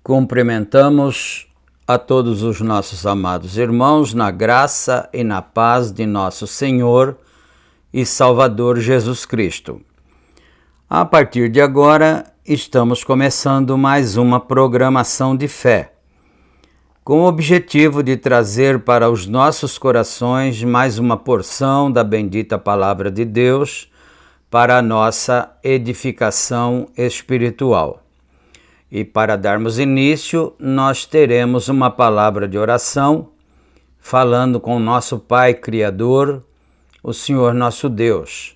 Cumprimentamos a todos os nossos amados irmãos na graça e na paz de nosso Senhor e Salvador Jesus Cristo. A partir de agora, estamos começando mais uma programação de fé, com o objetivo de trazer para os nossos corações mais uma porção da bendita Palavra de Deus para a nossa edificação espiritual. E para darmos início, nós teremos uma palavra de oração, falando com o nosso Pai Criador, o Senhor nosso Deus.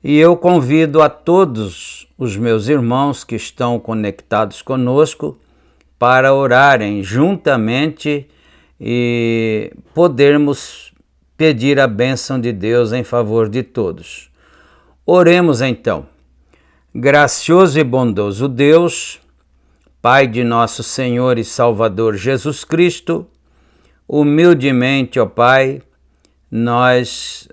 E eu convido a todos os meus irmãos que estão conectados conosco para orarem juntamente e podermos pedir a bênção de Deus em favor de todos. Oremos então. Gracioso e bondoso Deus, Pai de nosso Senhor e Salvador Jesus Cristo, humildemente, ó Pai, nós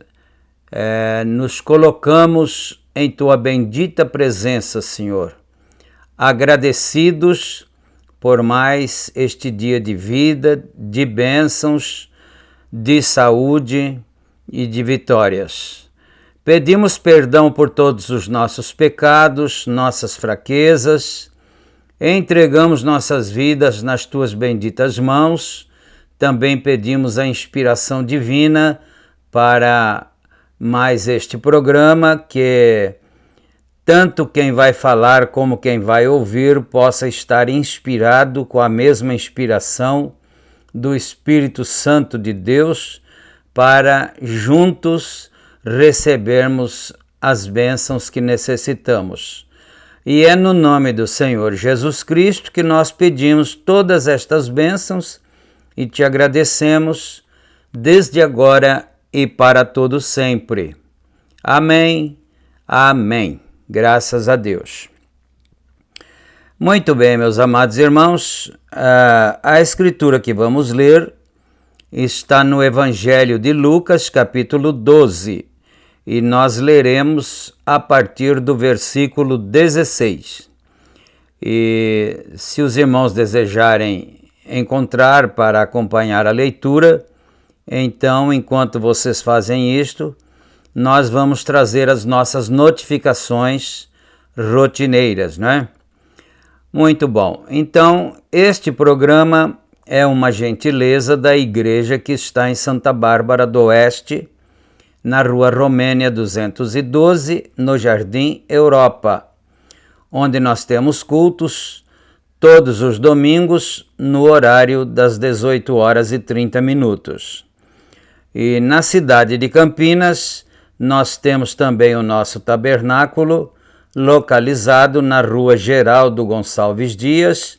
nos colocamos em Tua bendita presença, Senhor, agradecidos por mais este dia de vida, de bênçãos, de saúde e de vitórias. Pedimos perdão por todos os nossos pecados, nossas fraquezas. Entregamos nossas vidas nas Tuas benditas mãos. Também pedimos a inspiração divina para mais este programa, que tanto quem vai falar como quem vai ouvir possa estar inspirado com a mesma inspiração do Espírito Santo de Deus, para juntos recebermos as bênçãos que necessitamos. E é no nome do Senhor Jesus Cristo que nós pedimos todas estas bênçãos e te agradecemos desde agora e para todo sempre. Amém, amém. Graças a Deus. Muito bem, meus amados irmãos, a escritura que vamos ler está no Evangelho de Lucas, capítulo 12, e nós leremos a partir do versículo 16. E se os irmãos desejarem encontrar para acompanhar a leitura, então, enquanto vocês fazem isto, nós vamos trazer as nossas notificações rotineiras, né? Muito bom. Então, este programa é uma gentileza da igreja que está em Santa Bárbara do Oeste, na Rua Romênia 212, no Jardim Europa, onde nós temos cultos todos os domingos no horário das 18h30. E na cidade de Campinas, nós temos também o nosso tabernáculo, localizado na Rua Geraldo Gonçalves Dias,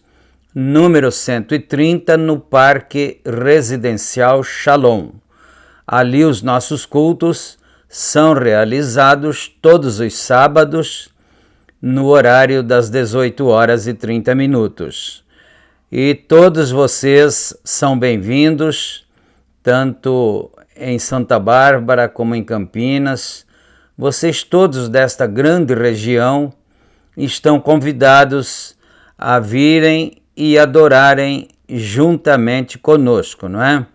número 130, no Parque Residencial Shalom. Ali os nossos cultos são realizados todos os sábados, no horário das 18h30. E todos vocês são bem-vindos, tanto em Santa Bárbara como em Campinas. Vocês todos desta grande região estão convidados a virem e adorarem juntamente conosco, não é?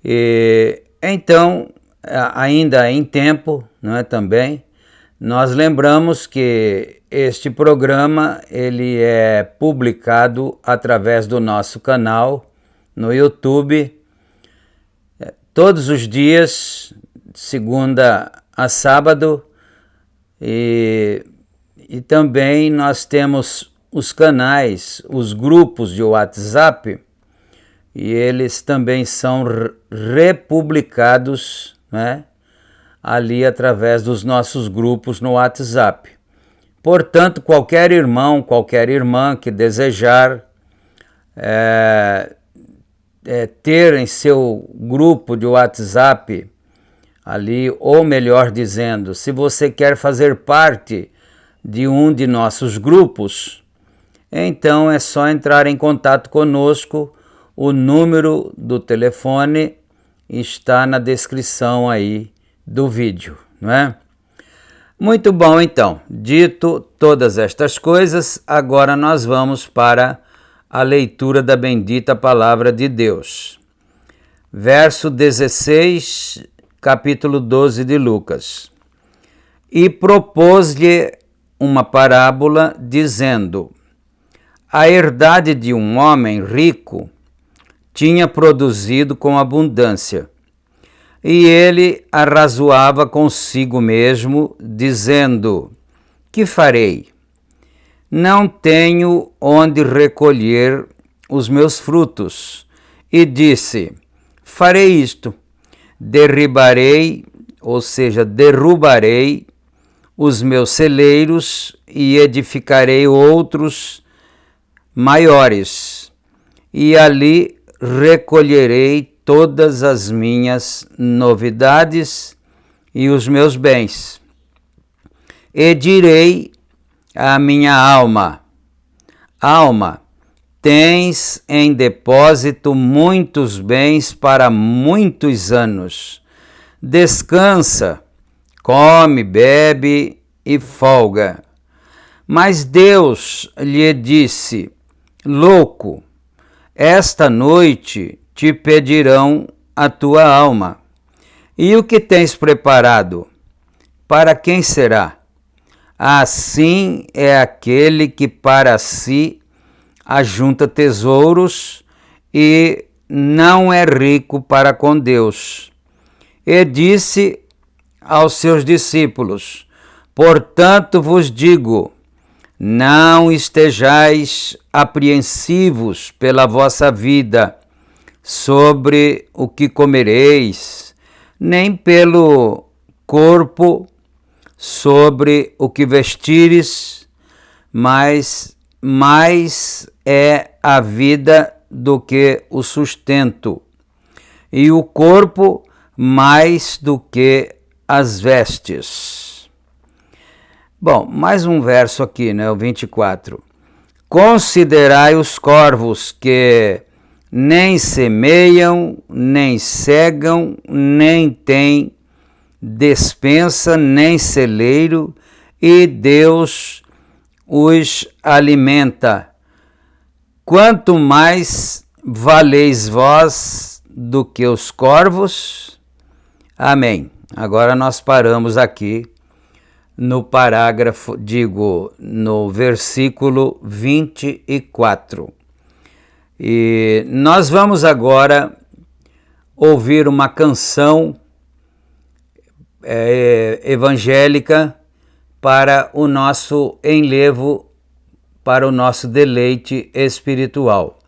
E então, ainda em tempo, não é, também, nós lembramos que este programa ele é publicado através do nosso canal no YouTube, todos os dias, segunda a sábado, e também nós temos os canais, os grupos de WhatsApp, e eles também são republicados, né, ali através dos nossos grupos no WhatsApp. Portanto, qualquer irmão, qualquer irmã que desejar ter em seu grupo de WhatsApp ali, ou melhor dizendo, se você quer fazer parte de um de nossos grupos, então é só entrar em contato conosco. O número do telefone está na descrição aí do vídeo, não é? Muito bom, então. Dito todas estas coisas, agora nós vamos para a leitura da bendita palavra de Deus. Verso 16, capítulo 12 de Lucas. E propôs-lhe uma parábola, dizendo: a herdade de um homem rico tinha produzido com abundância, e ele arrazoava consigo mesmo, dizendo: que farei? Não tenho onde recolher os meus frutos. E disse: farei isto, derrubarei os meus celeiros e edificarei outros maiores, e ali recolherei todas as minhas novidades e os meus bens. E direi à minha alma: alma, tens em depósito muitos bens para muitos anos. Descansa, come, bebe e folga. Mas Deus lhe disse: louco, esta noite te pedirão a tua alma. E o que tens preparado? Para quem será? Assim é aquele que para si ajunta tesouros e não é rico para com Deus. E disse aos seus discípulos: portanto vos digo, não estejais apreensivos pela vossa vida, sobre o que comereis, nem pelo corpo, sobre o que vestires, mas mais é a vida do que o sustento, e o corpo mais do que as vestes. Bom, mais um verso aqui, né, o 24. Considerai os corvos que nem semeiam, nem cegam, nem têm despensa, nem celeiro, e Deus os alimenta. Quanto mais valeis vós do que os corvos? Amém. Agora nós paramos aqui no parágrafo, no versículo 24. E nós vamos agora ouvir uma canção evangélica para o nosso enlevo, para o nosso deleite espiritual.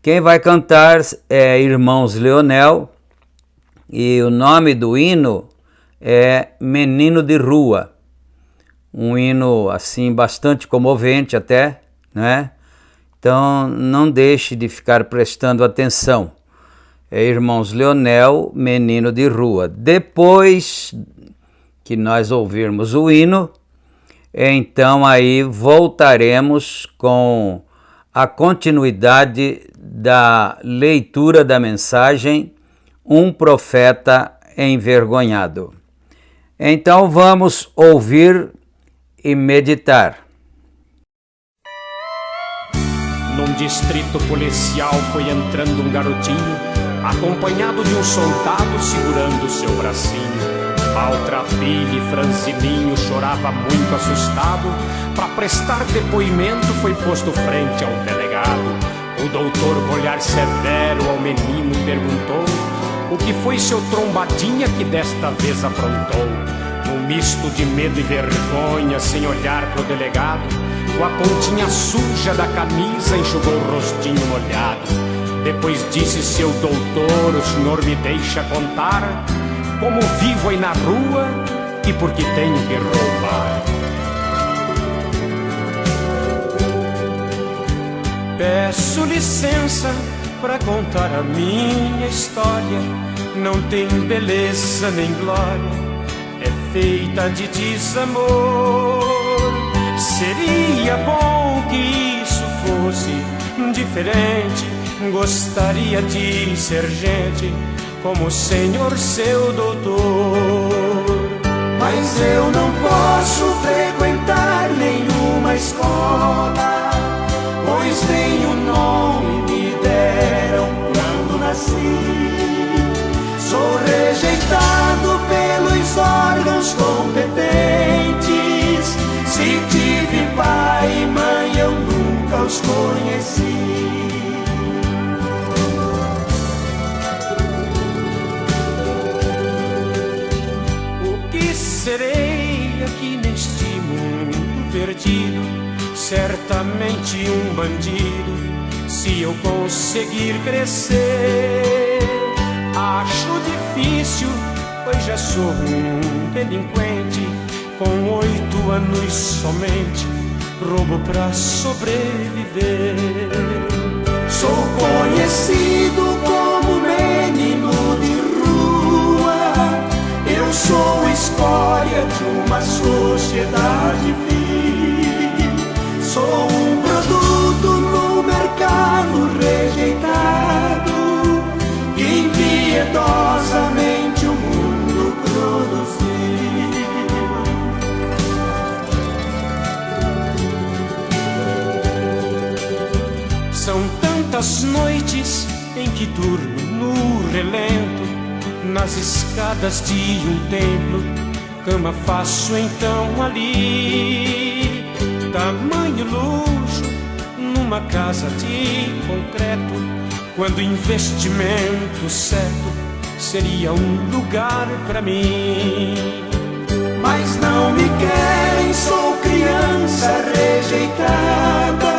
Quem vai cantar é Irmãos Leonel, e o nome do hino é Menino de Rua, um hino assim bastante comovente até, né? Então não deixe de ficar prestando atenção. É Irmãos Leonel, Menino de Rua. Depois que nós ouvirmos o hino, então aí voltaremos com a continuidade da leitura da mensagem Um Profeta Envergonhado. Então vamos ouvir e meditar. Num distrito policial foi entrando um garotinho, acompanhado de um soldado segurando seu bracinho. Maltrapilho e franzininho chorava muito assustado. Para prestar depoimento foi posto frente ao delegado. O doutor, com olhar severo ao menino, perguntou: o que foi seu trombadinha que desta vez aprontou? Um misto de medo e vergonha, sem olhar pro delegado, com a pontinha suja da camisa enxugou o rostinho molhado. Depois disse: seu doutor, o senhor me deixa contar como vivo aí na rua e porque tenho que roubar. Peço licença pra contar a minha história. Não tem beleza nem glória, é feita de desamor. Seria bom que isso fosse diferente. Gostaria de ser gente como o senhor seu doutor. Mas eu não posso frequentar nenhuma escola, pois nem o nome me deram quando nasci. Sou rejeitado pelos órgãos competentes. Se tive pai e mãe, eu nunca os conheci. O que serei aqui neste mundo perdido? Certamente um bandido, se eu conseguir crescer. Acho difícil, pois já sou um delinquente. Com 8 anos somente, roubo pra sobreviver. Sou conhecido como menino de rua. Eu sou escória de uma sociedade vil. Sou um produto no mercado rejeitado, que impiedosamente o mundo produziu. São tantas noites em que durmo no relento, nas escadas de um templo, cama faço então ali. Tamanho luxo numa casa de concreto, quando o investimento certo seria um lugar pra mim. Mas não me querem, sou criança rejeitada,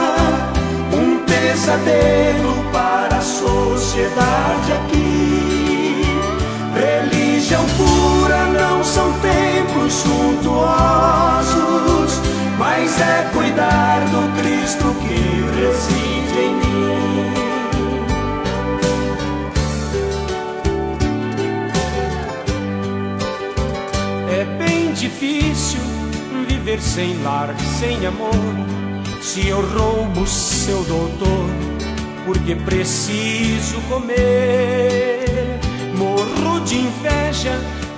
um pesadelo para a sociedade aqui. Religião pura não são templos junto viver sem lar, sem amor, se eu roubo seu doutor, porque preciso comer. Morro de inveja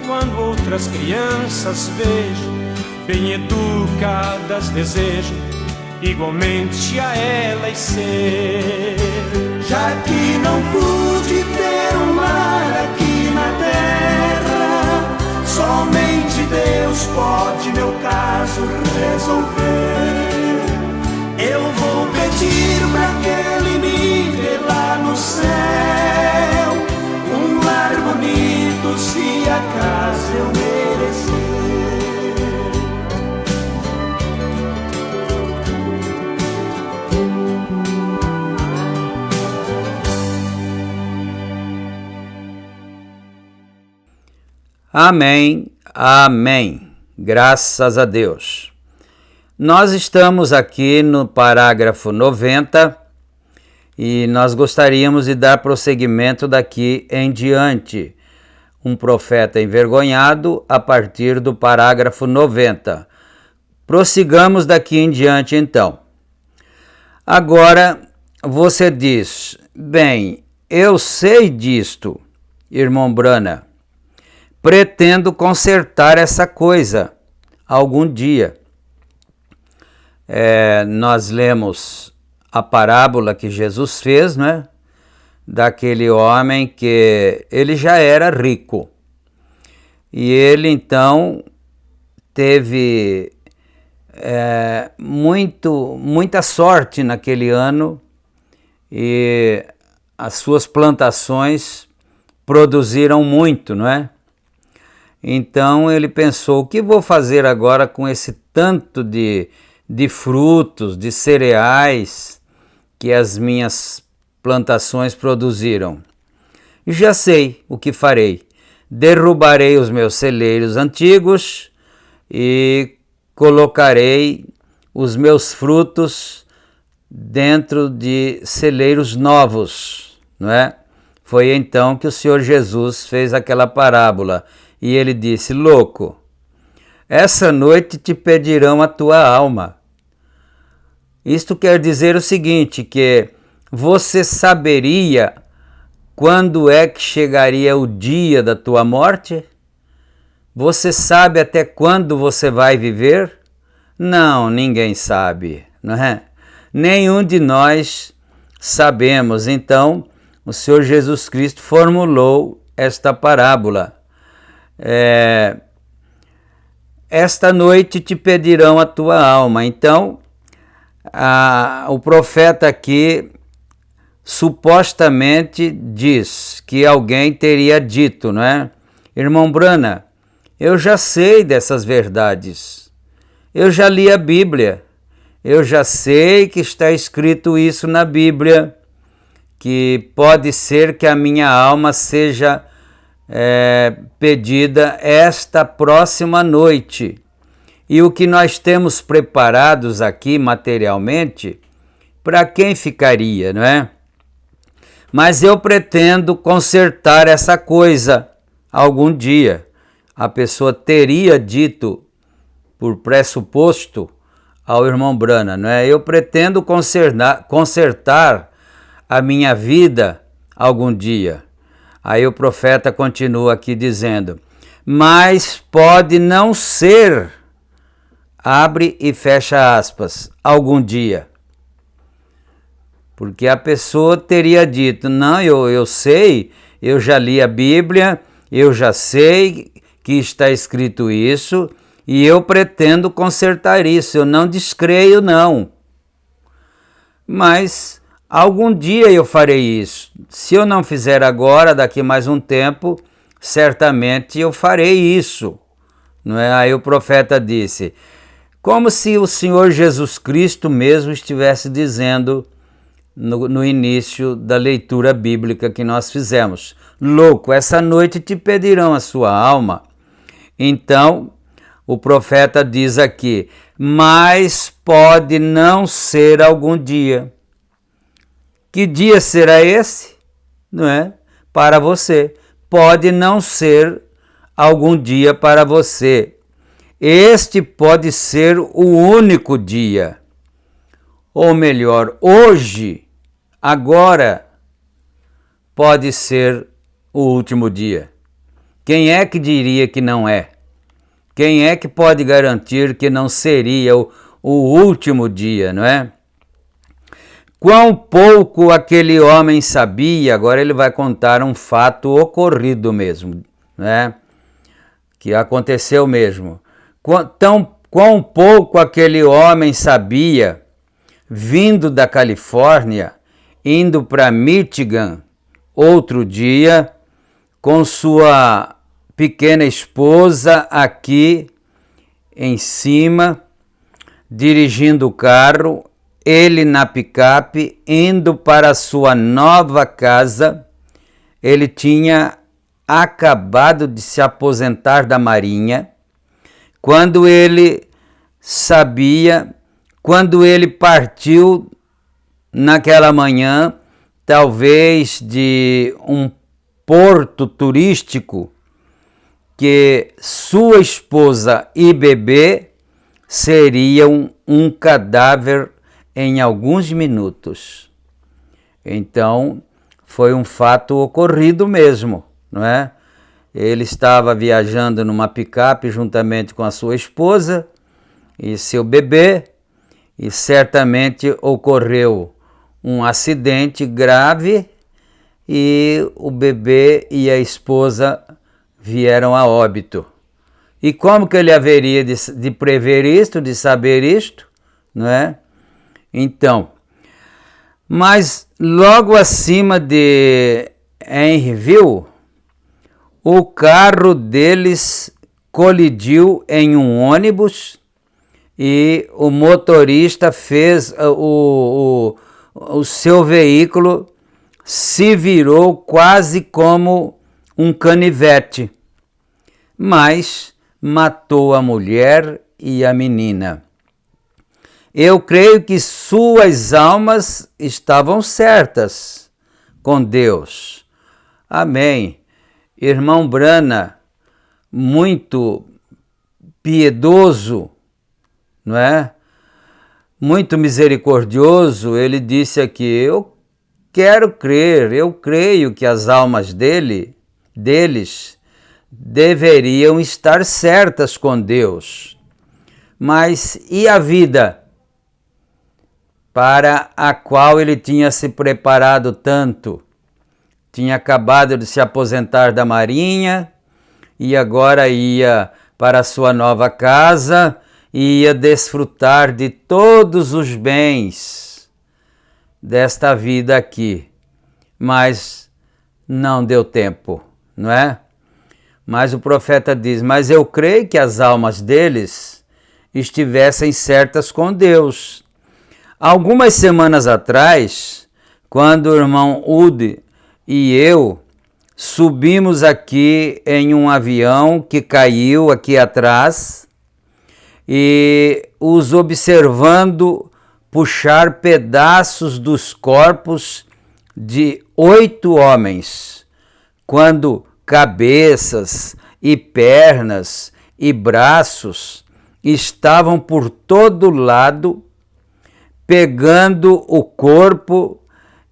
quando outras crianças vejo, bem educadas desejo igualmente a elas ser. Já que não pude ter um lar aqui na terra, somente Deus pode meu caso resolver. Eu vou pedir pra que Ele me dê lá no céu um lar bonito, se acaso eu merecer. Amém, amém. Graças a Deus. Nós estamos aqui no parágrafo 90 e nós gostaríamos de dar prosseguimento daqui em diante. Um profeta envergonhado a partir do parágrafo 90. Prossigamos daqui em diante então. Agora você diz, bem, eu sei disto, irmão Brana. Pretendo consertar essa coisa algum dia. Nós lemos a parábola que Jesus fez, né? Daquele homem que ele já era rico. E ele então teve muita sorte naquele ano e as suas plantações produziram muito, não é? Então ele pensou, o que vou fazer agora com esse tanto de frutos, de cereais que as minhas plantações produziram? Já sei o que farei. Derrubarei os meus celeiros antigos e colocarei os meus frutos dentro de celeiros novos, não é? Foi então que o Senhor Jesus fez aquela parábola. E ele disse, louco, essa noite te pedirão a tua alma. Isto quer dizer o seguinte, que você saberia quando é que chegaria o dia da tua morte? Você sabe até quando você vai viver? Não, ninguém sabe, não é? Nenhum de nós sabemos. Então, o Senhor Jesus Cristo formulou esta parábola. Esta noite te pedirão a tua alma. Então, o profeta aqui supostamente diz que alguém teria dito, não é? Irmão Brana, eu já sei dessas verdades. Eu já li a Bíblia. Eu já sei que está escrito isso na Bíblia, que pode ser que a minha alma seja pedida esta próxima noite. E o que nós temos preparados aqui materialmente, para quem ficaria, não é? Mas eu pretendo consertar essa coisa algum dia. A pessoa teria dito, por pressuposto, ao irmão Brana, não é? Eu pretendo consertar a minha vida algum dia. Aí o profeta continua aqui dizendo, mas pode não ser, abre e fecha aspas, algum dia. Porque a pessoa teria dito, não, eu sei, eu já li a Bíblia, eu já sei que está escrito isso, e eu pretendo consertar isso, eu não descreio não. Mas algum dia eu farei isso. Se eu não fizer agora, daqui mais um tempo, certamente eu farei isso. Não é? Aí o profeta disse, como se o Senhor Jesus Cristo mesmo estivesse dizendo no início da leitura bíblica que nós fizemos. Louco, essa noite te pedirão a sua alma. Então, o profeta diz aqui, mas pode não ser algum dia. Que dia será esse? Não é? Para você. Pode não ser algum dia para você. este pode ser o único dia. Ou melhor, hoje, agora, pode ser o último dia. Quem é que diria que não é? Quem é que pode garantir que não seria o último dia, não é? Quão pouco aquele homem sabia, agora ele vai contar um fato ocorrido mesmo, né? Que aconteceu mesmo. Quão pouco aquele homem sabia, vindo da Califórnia, indo para Michigan, outro dia, com sua pequena esposa aqui em cima, dirigindo o carro, ele na picape, indo para a sua nova casa. Ele tinha acabado de se aposentar da Marinha, quando ele partiu naquela manhã, talvez de um porto turístico, que sua esposa e bebê seriam um cadáver em alguns minutos. Então, foi um fato ocorrido mesmo, não é? Ele estava viajando numa picape juntamente com a sua esposa e seu bebê, e certamente ocorreu um acidente grave e o bebê e a esposa vieram a óbito. E como que ele haveria de prever isto, de saber isto, não é? Então, mas logo acima de Henryville, o carro deles colidiu em um ônibus e o motorista fez o seu veículo se virou quase como um canivete, mas matou a mulher e a menina. Eu creio que suas almas estavam certas com Deus. Amém. Irmão Brana, muito piedoso, não é? Muito misericordioso, ele disse aqui: eu quero crer, eu creio que as almas deles deveriam estar certas com Deus. Mas e a vida para a qual ele tinha se preparado tanto? Tinha acabado de se aposentar da Marinha e agora ia para a sua nova casa e ia desfrutar de todos os bens desta vida aqui. Mas não deu tempo, não é? Mas o profeta diz: mas eu creio que as almas deles estivessem certas com Deus. Algumas semanas atrás, quando o irmão Udi e eu subimos aqui em um avião que caiu aqui atrás e os observando puxar pedaços dos corpos de 8 homens, quando cabeças e pernas e braços estavam por todo lado, pegando o corpo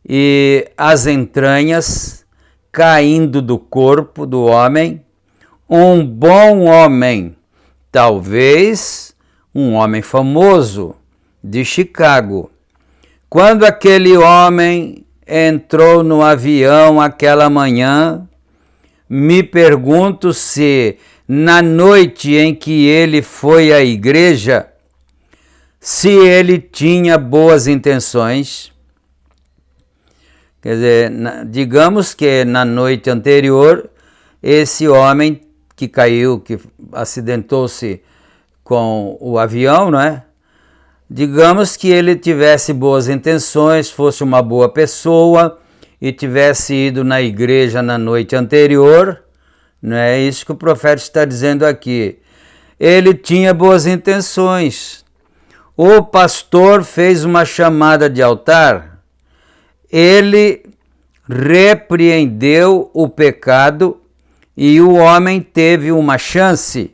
e as entranhas caindo do corpo do homem. Um bom homem, talvez um homem famoso de Chicago. Quando aquele homem entrou no avião aquela manhã, me pergunto se na noite em que ele foi à igreja, se ele tinha boas intenções. Quer dizer, digamos que na noite anterior, esse homem que caiu, que acidentou-se com o avião, não é? Digamos que ele tivesse boas intenções, fosse uma boa pessoa e tivesse ido na igreja na noite anterior, não é isso que o profeta está dizendo aqui. Ele tinha boas intenções. O pastor fez uma chamada de altar, ele repreendeu o pecado e o homem teve uma chance.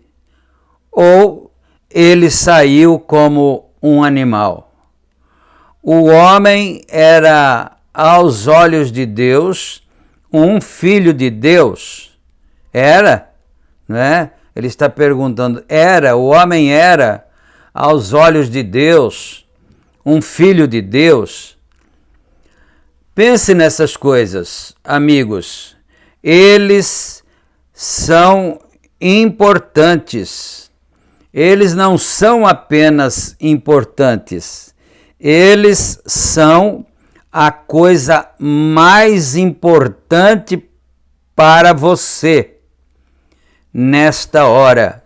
ou ele saiu como um animal? O homem era, aos olhos de Deus, um filho de Deus. Era, né? Ele está perguntando, o homem era, aos olhos de Deus, um filho de Deus? Pense nessas coisas, amigos. Eles são importantes. Eles não são apenas importantes. Eles são a coisa mais importante para você nesta hora.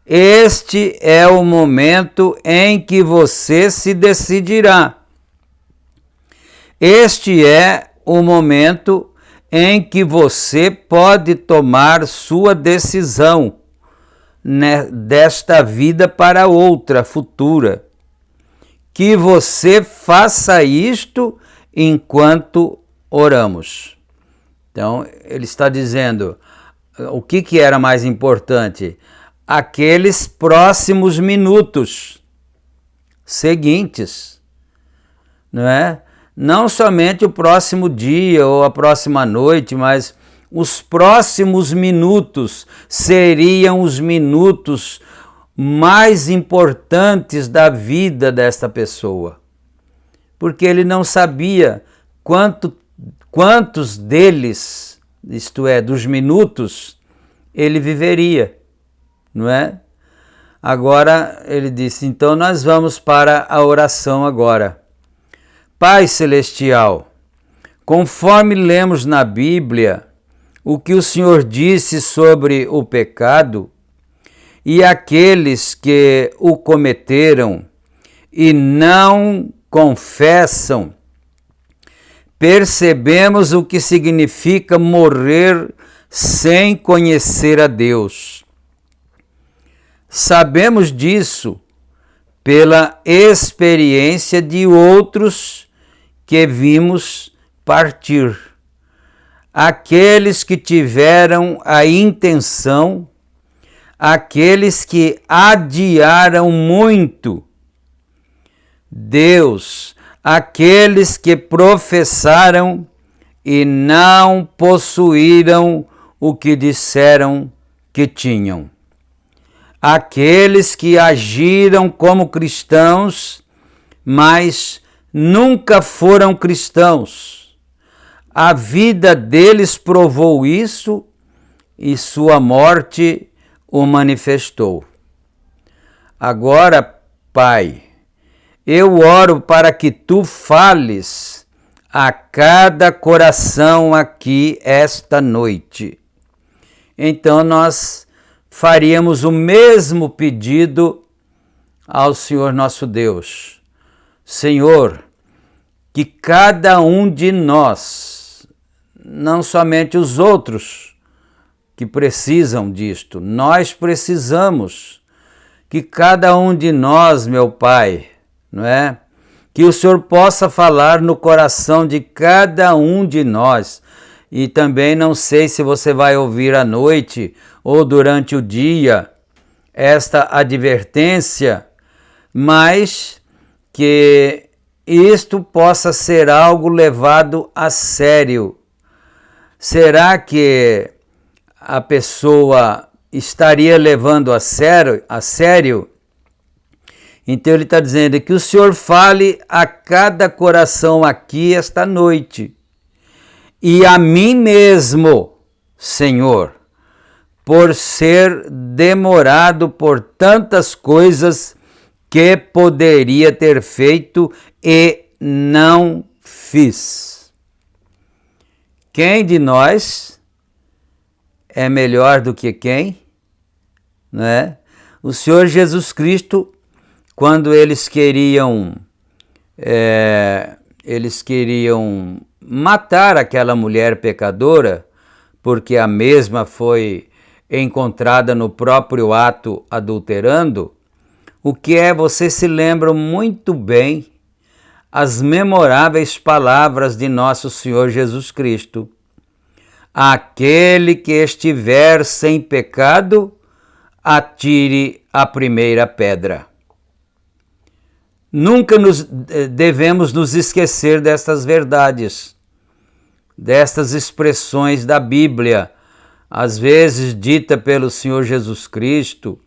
Este é o momento em que você se decidirá. Este é o momento em que você pode tomar sua decisão, né, desta vida para outra futura. Que você faça isto enquanto oramos. Então, ele está dizendo, o que era mais importante? Aqueles próximos minutos seguintes, não é? Não somente o próximo dia ou a próxima noite, mas os próximos minutos seriam os minutos mais importantes da vida desta pessoa. Porque ele não sabia quantos deles, isto é, dos minutos, ele viveria, não é? Agora ele disse, então nós vamos para a oração agora. Pai Celestial, conforme lemos na Bíblia o que o Senhor disse sobre o pecado e aqueles que o cometeram e não confessam, percebemos o que significa morrer sem conhecer a Deus. Sabemos disso pela experiência de outros que vimos partir. Aqueles que tiveram a intenção, aqueles que adiaram muito. Deus, aqueles que professaram e não possuíram o que disseram que tinham. Aqueles que agiram como cristãos, mas nunca foram cristãos. A vida deles provou isso e sua morte o manifestou. Agora, Pai, eu oro para que Tu fales a cada coração aqui esta noite. Então nós faríamos o mesmo pedido ao Senhor nosso Deus. Senhor, que cada um de nós, não somente os outros que precisam disto, nós precisamos que cada um de nós, meu Pai, não é? Que o Senhor possa falar no coração de cada um de nós. E também não sei se você vai ouvir à noite ou durante o dia esta advertência, mas que isto possa ser algo levado a sério. Será que a pessoa estaria levando a sério? Então ele está dizendo que o Senhor fale a cada coração aqui esta noite. E a mim mesmo, Senhor, por ser demorado por tantas coisas que poderia ter feito e não fiz. Quem de nós é melhor do que quem? Não é? O Senhor Jesus Cristo, quando eles queriam matar aquela mulher pecadora, porque a mesma foi encontrada no próprio ato adulterando, o que é, você se lembra muito bem as memoráveis palavras de nosso Senhor Jesus Cristo. Aquele que estiver sem pecado, atire a primeira pedra. Nunca devemos nos esquecer destas verdades, destas expressões da Bíblia, às vezes dita pelo Senhor Jesus Cristo,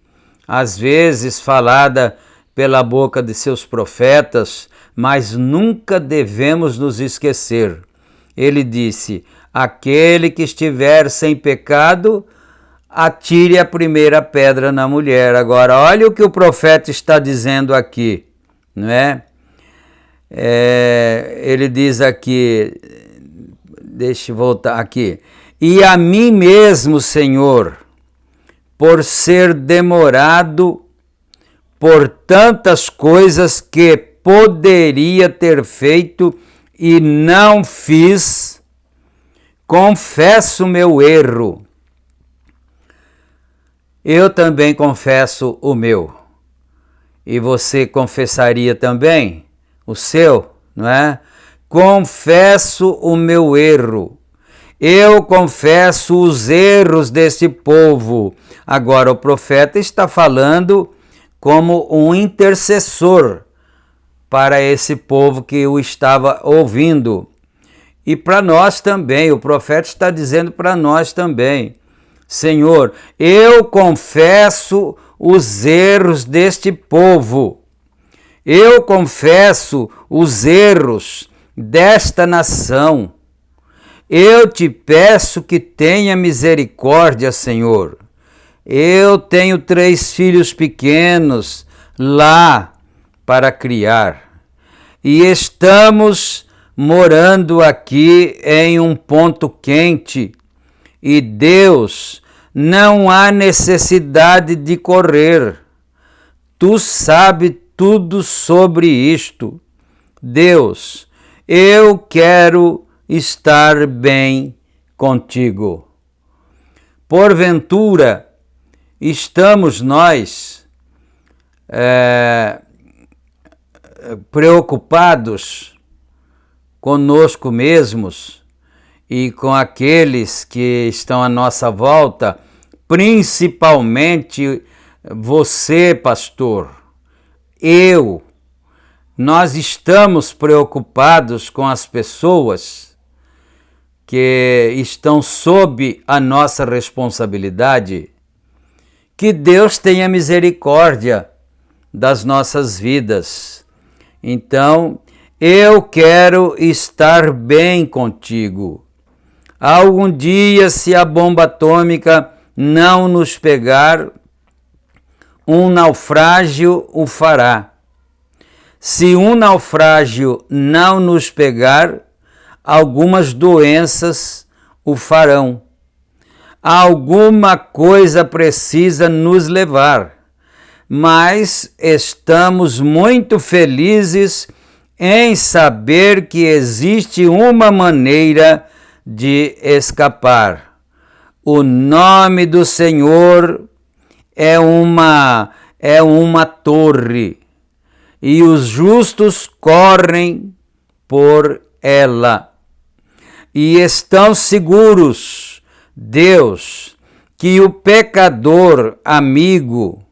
às vezes falada pela boca de seus profetas, mas nunca devemos nos esquecer. Ele disse: aquele que estiver sem pecado, atire a primeira pedra na mulher. Agora, olha o que o profeta está dizendo aqui, não é? Ele diz aqui, deixa eu voltar aqui. E a mim mesmo, Senhor, por ser demorado por tantas coisas que poderia ter feito e não fiz, confesso meu erro. Eu também confesso o meu. E você confessaria também o seu, não é? Confesso o meu erro. Eu confesso os erros desse povo. Agora, o profeta está falando como um intercessor para esse povo que o estava ouvindo. E para nós também, o profeta está dizendo para nós também: Senhor, eu confesso os erros deste povo. Eu confesso os erros desta nação. Eu te peço que tenha misericórdia, Senhor. Eu tenho 3 filhos pequenos lá para criar. E estamos morando aqui em um ponto quente. E Deus, não há necessidade de correr. Tu sabes tudo sobre isto. Deus, eu quero estar bem contigo. Porventura, estamos nós preocupados conosco mesmos e com aqueles que estão à nossa volta, principalmente você, pastor, nós estamos preocupados com as pessoas que estão sob a nossa responsabilidade. Que Deus tenha misericórdia das nossas vidas. Então, eu quero estar bem contigo. Algum dia, se a bomba atômica não nos pegar, um naufrágio o fará. Se um naufrágio não nos pegar, algumas doenças o farão. Alguma coisa precisa nos levar, mas estamos muito felizes em saber que existe uma maneira de escapar. O nome do Senhor é uma torre, e os justos correm por ela e estão seguros. Deus, que o pecador amigo,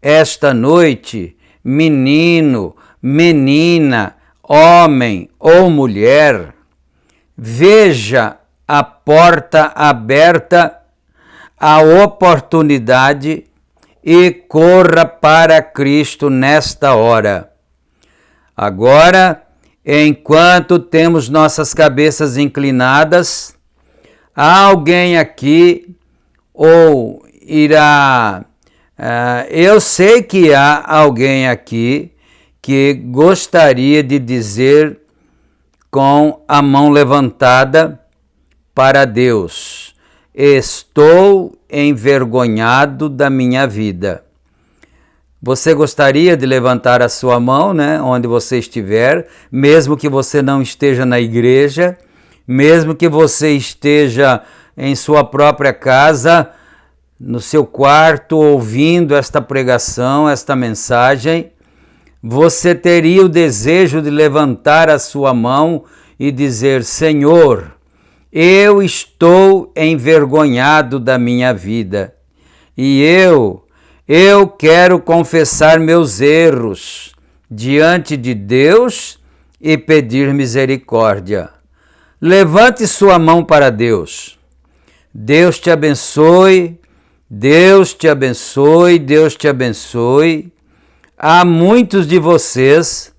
esta noite, menino, menina, homem ou mulher, veja a porta aberta, a oportunidade e corra para Cristo nesta hora. Agora, enquanto temos nossas cabeças inclinadas, há alguém aqui ou irá... eu sei que há alguém aqui que gostaria de dizer com a mão levantada para Deus: estou envergonhado da minha vida. Você gostaria de levantar a sua mão, né, onde você estiver, mesmo que você não esteja na igreja, mesmo que você esteja em sua própria casa, no seu quarto, ouvindo esta pregação, esta mensagem, você teria o desejo de levantar a sua mão e dizer: Senhor, eu estou envergonhado da minha vida e eu Eu quero confessar meus erros diante de Deus e pedir misericórdia. Levante sua mão para Deus. Deus te abençoe, Deus te abençoe, Deus te abençoe. Há muitos de vocês,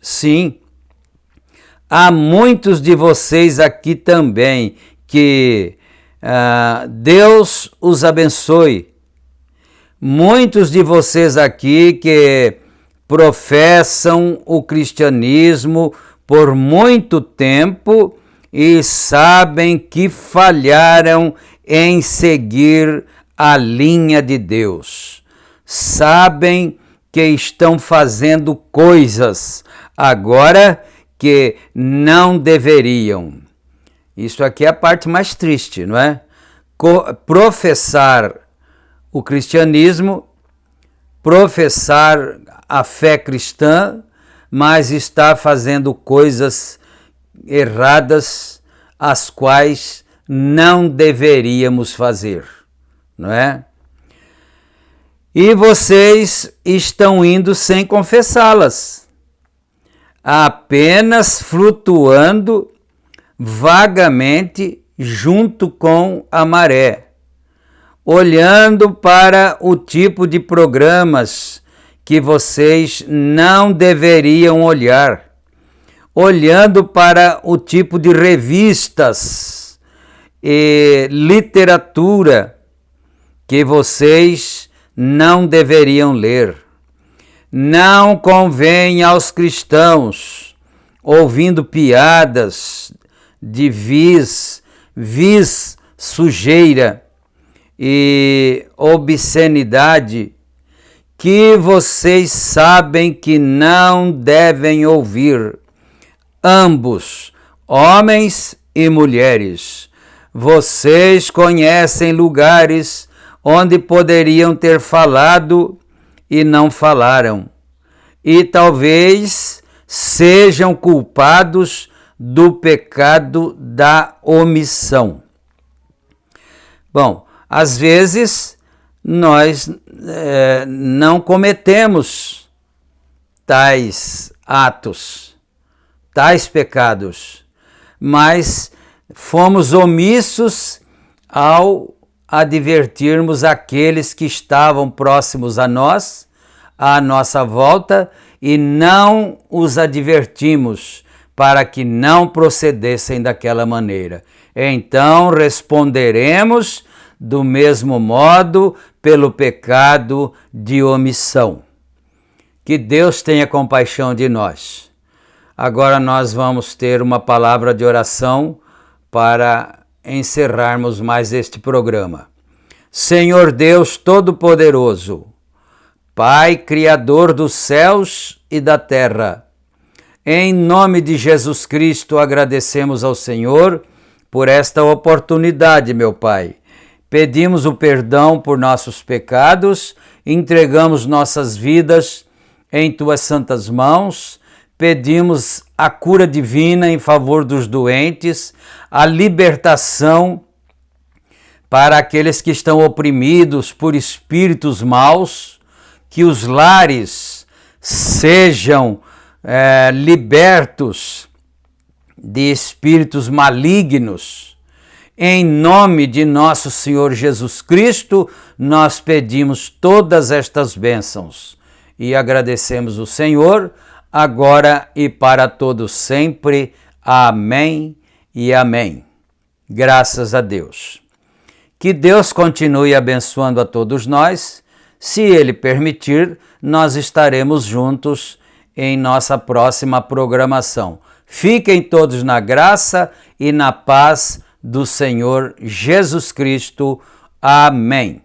sim, há muitos de vocês aqui também que Deus os abençoe. Muitos de vocês aqui que professam o cristianismo por muito tempo e sabem que falharam em seguir a linha de Deus. Sabem que estão fazendo coisas agora que não deveriam. Isso aqui é a parte mais triste, não é? Professar o cristianismo, professar a fé cristã, mas está fazendo coisas erradas, as quais não deveríamos fazer, não é? E vocês estão indo sem confessá-las, apenas flutuando vagamente junto com a maré, olhando para o tipo de programas que vocês não deveriam olhar, olhando para o tipo de revistas e literatura que vocês não deveriam ler. Não convém aos cristãos, ouvindo piadas de vis, sujeira e obscenidade, que vocês sabem que não devem ouvir. Ambos, homens e mulheres, vocês conhecem lugares onde poderiam ter falado e não falaram, e talvez sejam culpados do pecado da omissão. Bom, às vezes nós não cometemos tais atos, tais pecados, mas fomos omissos ao advertirmos aqueles que estavam próximos a nós, à nossa volta, e não os advertimos para que não procedessem daquela maneira. Então responderemos do mesmo modo pelo pecado de omissão. Que Deus tenha compaixão de nós. Agora nós vamos ter uma palavra de oração para encerrarmos mais este programa. Senhor Deus Todo-Poderoso, Pai Criador dos céus e da terra, em nome de Jesus Cristo agradecemos ao Senhor por esta oportunidade, meu Pai. Pedimos o perdão por nossos pecados, entregamos nossas vidas em Tuas santas mãos, pedimos a cura divina em favor dos doentes, a libertação para aqueles que estão oprimidos por espíritos maus, que os lares sejam libertos de espíritos malignos. Em nome de nosso Senhor Jesus Cristo, nós pedimos todas estas bênçãos e agradecemos o Senhor, agora e para todos sempre. Amém e amém. Graças a Deus. Que Deus continue abençoando a todos nós. Se Ele permitir, nós estaremos juntos em nossa próxima programação. Fiquem todos na graça e na paz do Senhor Jesus Cristo. Amém.